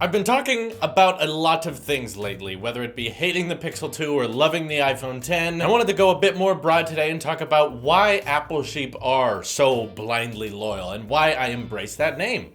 I've been talking about a lot of things lately, whether it be hating the Pixel 2 or loving the iPhone 10. I wanted to go a bit more broad today and talk about why Apple sheep are so blindly loyal and why I embrace that name.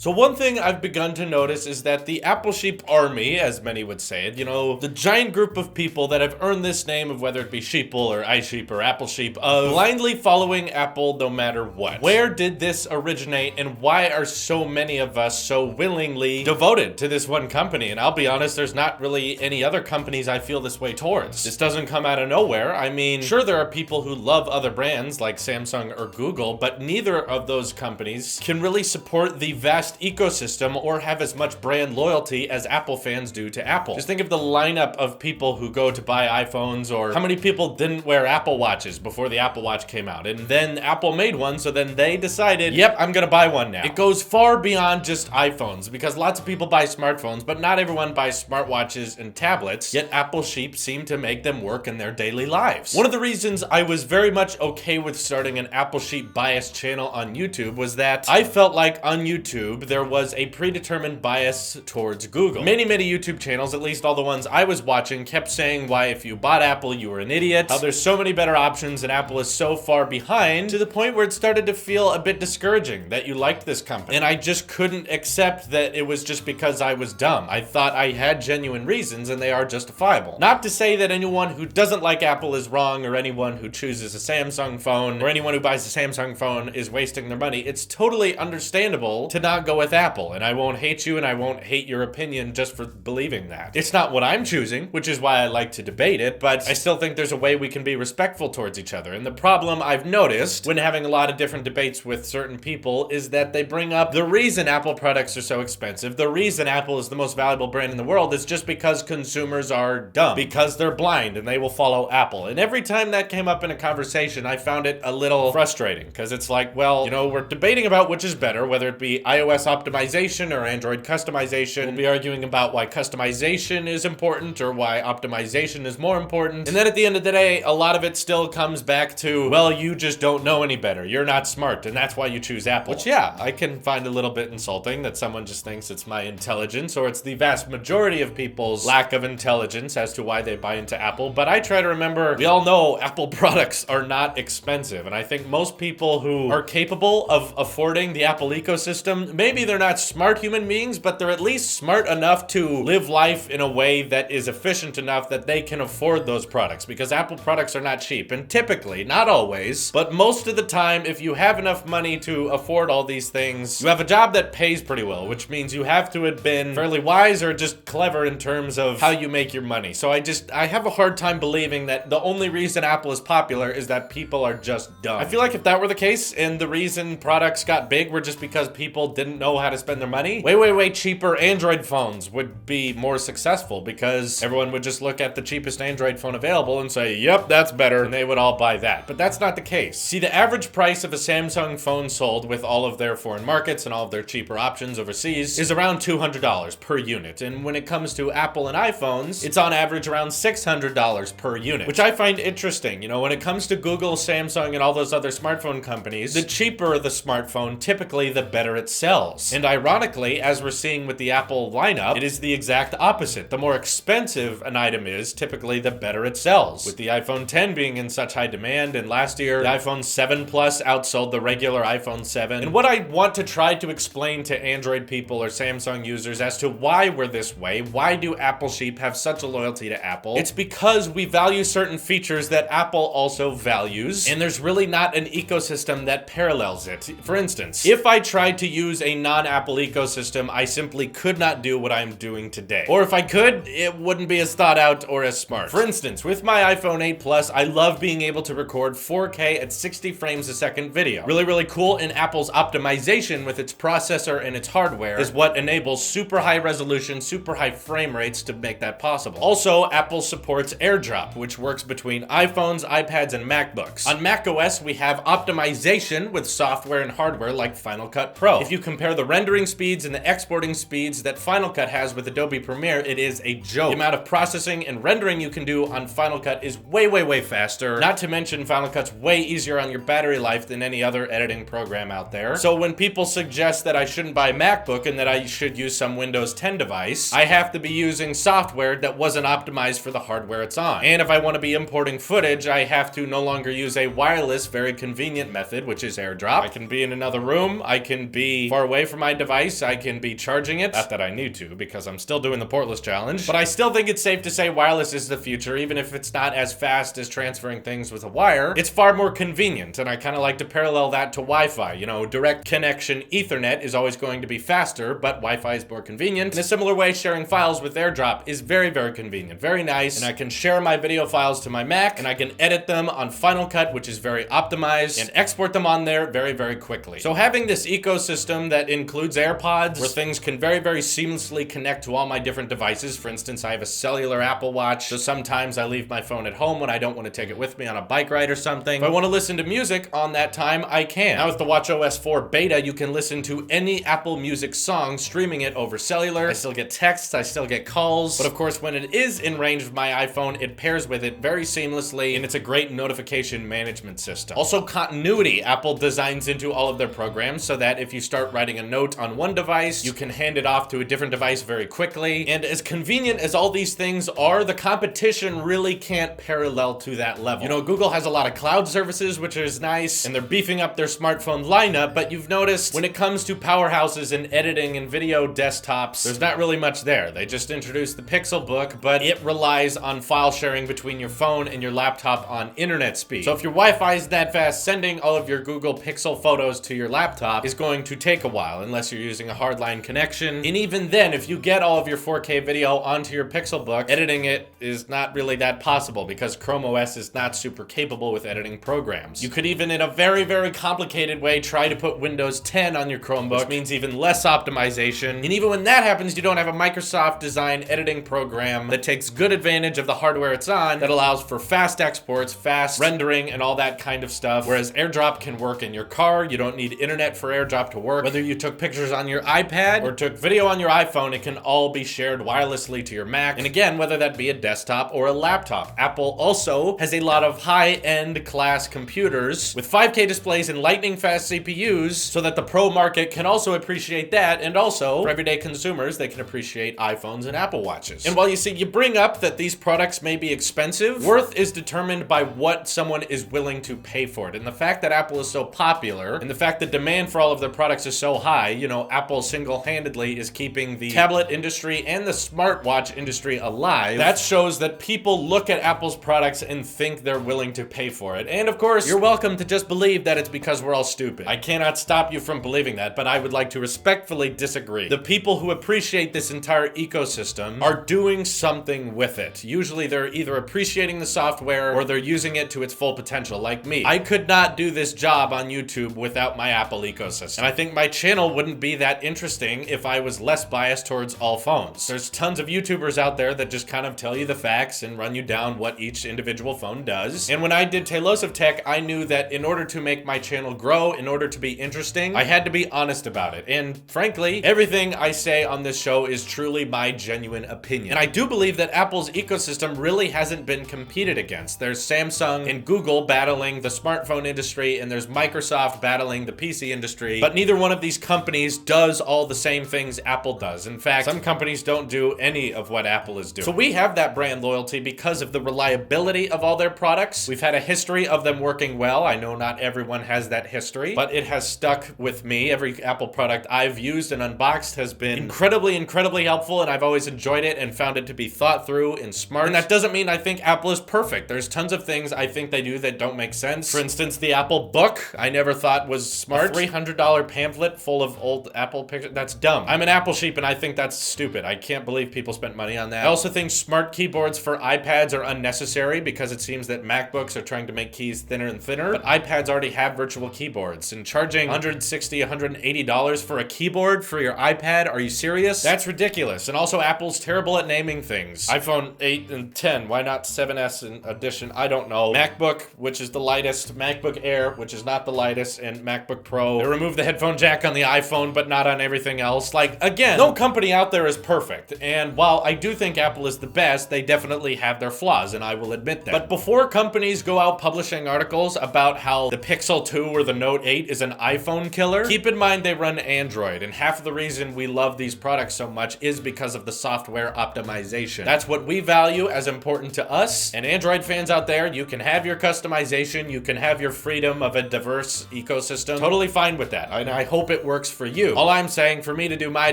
So one thing I've begun to notice is that the Apple sheep army, as many would say it, the giant group of people that have earned this name of whether it be sheeple or iSheep or Apple sheep, of blindly following Apple no matter what. Where did this originate and why are so many of us so willingly devoted to this one company? And I'll be honest, there's not really any other companies I feel this way towards. This doesn't come out of nowhere. I mean, sure, there are people who love other brands like Samsung or Google, but neither of those companies can really support the vast ecosystem or have as much brand loyalty as Apple fans do to Apple. Just think of the lineup of people who go to buy iPhones, or how many people didn't wear Apple Watches before the Apple Watch came out, and then Apple made one, so then they decided, yep, I'm gonna buy one now. It goes far beyond just iPhones, because lots of people buy smartphones, but not everyone buys smartwatches and tablets, yet Apple sheep seem to make them work in their daily lives. One of the reasons I was very much okay with starting an Apple sheep bias channel on YouTube was that I felt like on YouTube there was a predetermined bias towards Google. Many YouTube channels, at least all the ones I was watching, kept saying why if you bought Apple you were an idiot, how there's so many better options and Apple is so far behind, to the point where it started to feel a bit discouraging that you liked this company. And I just couldn't accept that it was just because I was dumb. I thought I had genuine reasons and they are justifiable. Not to say that anyone who doesn't like Apple is wrong, or anyone who chooses a Samsung phone, or anyone who buys a Samsung phone is wasting their money. It's totally understandable to not go with Apple, and I won't hate you and I won't hate your opinion just for believing that. It's not what I'm choosing, which is why I like to debate it, but I still think there's a way we can be respectful towards each other. And the problem I've noticed when having a lot of different debates with certain people is that they bring up the reason Apple products are so expensive, the reason Apple is the most valuable brand in the world is just because consumers are dumb, because they're blind and they will follow Apple. And every time that came up in a conversation, I found it a little frustrating, because it's like, well, we're debating about which is better, whether it be iOS optimization or Android customization. We'll be arguing about why customization is important or why optimization is more important. And then at the end of the day, a lot of it still comes back to, well, you just don't know any better. You're not smart, and that's why you choose Apple. Which, yeah, I can find a little bit insulting that someone just thinks it's my intelligence, or it's the vast majority of people's lack of intelligence as to why they buy into Apple. But I try to remember, we all know Apple products are not expensive. And I think most people who are capable of affording the Apple ecosystem, maybe they're not smart human beings, but they're at least smart enough to live life in a way that is efficient enough that they can afford those products, because Apple products are not cheap. And typically, not always, but most of the time, if you have enough money to afford all these things, you have a job that pays pretty well, which means you have to have been fairly wise or just clever in terms of how you make your money. So I have a hard time believing that the only reason Apple is popular is that people are just dumb. I feel like if that were the case and the reason products got big were just because people didn't know how to spend their money, way cheaper Android phones would be more successful, because everyone would just look at the cheapest Android phone available and say, yep, that's better, and they would all buy that. But that's not the case. See, the average price of a Samsung phone sold with all of their foreign markets and all of their cheaper options overseas is around $200 per unit. And when it comes to Apple and iPhones, it's on average around $600 per unit, which I find interesting. When it comes to Google, Samsung, and all those other smartphone companies, the cheaper the smartphone, typically the better it sells. And ironically, as we're seeing with the Apple lineup, it is the exact opposite. The more expensive an item is, typically the better it sells. With the iPhone 10 being in such high demand, and last year, the iPhone 7 Plus outsold the regular iPhone 7. And what I want to try to explain to Android people or Samsung users as to why we're this way, why do Apple sheep have such a loyalty to Apple? It's because we value certain features that Apple also values, and there's really not an ecosystem that parallels it. For instance, if I tried to use a non-Apple ecosystem, I simply could not do what I'm doing today. Or if I could, it wouldn't be as thought out or as smart. For instance, with my iPhone 8 Plus, I love being able to record 4K at 60 frames a second video. Really cool, and Apple's optimization with its processor and its hardware is what enables super high resolution, super high frame rates to make that possible. Also, Apple supports AirDrop, which works between iPhones, iPads, and MacBooks. On macOS, we have optimization with software and hardware like Final Cut Pro. If you compare compare the rendering speeds and the exporting speeds that Final Cut has with Adobe Premiere, it is a joke. The amount of processing and rendering you can do on Final Cut is way faster. Not to mention Final Cut's way easier on your battery life than any other editing program out there. So when people suggest that I shouldn't buy a MacBook and that I should use some Windows 10 device, I have to be using software that wasn't optimized for the hardware it's on. And if I want to be importing footage, I have to no longer use a wireless, very convenient method, which is AirDrop. I can be in another room, I can be far away from my device, I can be charging it. Not that I need to, because I'm still doing the portless challenge. But I still think it's safe to say wireless is the future, even if it's not as fast as transferring things with a wire. It's far more convenient, and I kind of like to parallel that to Wi-Fi. You know, direct connection Ethernet is always going to be faster, but Wi-Fi is more convenient. In a similar way, sharing files with AirDrop is very convenient, very nice, and I can share my video files to my Mac, and I can edit them on Final Cut, which is very optimized, and export them on there very quickly. So having this ecosystem that includes AirPods, where things can very seamlessly connect to all my different devices. For instance, I have a cellular Apple Watch, so sometimes I leave my phone at home when I don't want to take it with me on a bike ride or something. If I want to listen to music on that time, I can. Now with the watchOS 4 beta, you can listen to any Apple Music song, streaming it over cellular. I still get texts, I still get calls, but of course when it is in range of my iPhone, it pairs with it very seamlessly, and it's a great notification management system. Also, continuity. Apple designs into all of their programs so that if you start writing a note on one device, you can hand it off to a different device very quickly. And as convenient as all these things are, the competition really can't parallel to that level. You know, Google has a lot of cloud services, which is nice, and they're beefing up their smartphone lineup, but you've noticed when it comes to powerhouses in editing and video desktops, there's not really much there. They just introduced the Pixel Book, but it relies on file sharing between your phone and your laptop on internet speed. So if your Wi-Fi is that fast, sending all of your Google Pixel photos to your laptop is going to take a while, unless you're using a hardline connection. And even then, if you get all of your 4K video onto your Pixel Book, editing it is not really that possible because Chrome OS is not super capable with editing programs. You could even, in a very complicated way, try to put Windows 10 on your Chromebook, which means even less optimization. And even when that happens, you don't have a Microsoft design editing program that takes good advantage of the hardware it's on, that allows for fast exports, fast rendering, and all that kind of stuff. Whereas AirDrop can work in your car. You don't need internet for AirDrop to work. Whether you took pictures on your iPad or took video on your iPhone, it can all be shared wirelessly to your Mac. And again, whether that be a desktop or a laptop. Apple also has a lot of high-end class computers with 5K displays and lightning-fast CPUs so that the pro market can also appreciate that, and also for everyday consumers, they can appreciate iPhones and Apple Watches. And while you bring up that these products may be expensive, worth is determined by what someone is willing to pay for it. And the fact that Apple is so popular, and the fact that demand for all of their products is so high, you know, Apple single-handedly is keeping the tablet industry and the smartwatch industry alive. That shows that people look at Apple's products and think they're willing to pay for it. And of course, you're welcome to just believe that it's because we're all stupid. I cannot stop you from believing that, but I would like to respectfully disagree. The people who appreciate this entire ecosystem are doing something with it. Usually they're either appreciating the software or they're using it to its full potential, like me. I could not do this job on YouTube without my Apple ecosystem. And I think my channel wouldn't be that interesting if I was less biased towards all phones. There's tons of YouTubers out there that just kind of tell you the facts and run you down what each individual phone does. And when I did Tailosive Tech, I knew that in order to make my channel grow, in order to be interesting, I had to be honest about it. And frankly, everything I say on this show is truly my genuine opinion. And I do believe that Apple's ecosystem really hasn't been competed against. There's Samsung and Google battling the smartphone industry, and there's Microsoft battling the PC industry, but neither one of these companies does all the same things Apple does. In fact, some companies don't do any of what Apple is doing. So we have that brand loyalty because of the reliability of all their products. We've had a history of them working well. I know not everyone has that history, but it has stuck with me. Every Apple product I've used and unboxed has been incredibly helpful, and I've always enjoyed it and found it to be thought through and smart. And that doesn't mean I think Apple is perfect. There's tons of things I think they do that don't make sense. For instance, the Apple Book, I never thought was smart. A $300 pamphlet full of old Apple pictures, that's dumb. I'm an Apple sheep and I think that's stupid. I can't believe people spent money on that. I also think smart keyboards for iPads are unnecessary because it seems that MacBooks are trying to make keys thinner and thinner, but iPads already have virtual keyboards, and charging $160, $180 for a keyboard for your iPad, are you serious? That's ridiculous. And also, Apple's terrible at naming things. iPhone 8 and 10, why not 7S in addition? I don't know. MacBook, which is the lightest, MacBook Air, which is not the lightest, and MacBook Pro. They removed the headphone jack on the iPhone, but not on everything else. Like, again, no company out there is perfect. And while I do think Apple is the best, they definitely have their flaws, and I will admit that. But before companies go out publishing articles about how the Pixel 2 or the Note 8 is an iPhone killer, keep in mind they run Android, and half of the reason we love these products so much is because of the software optimization. That's what we value as important to us. And Android fans out there, you can have your customization, you can have your freedom of a diverse ecosystem. Totally fine with that, and I hope it works for you. All I'm saying, for me to do my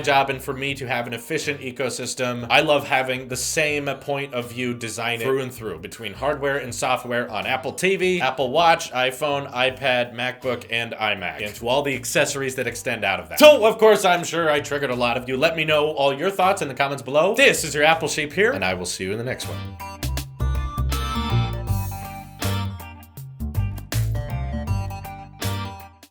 job and for me to have an efficient ecosystem, I love having the same point of view design through and through between hardware and software on Apple TV, Apple Watch, iPhone, iPad, MacBook, and iMac, and to all the accessories that extend out of that. So, of course, I'm sure I triggered a lot of you. Let me know all your thoughts in the comments below. This is your Apple Sheep here, and I will see you in the next one.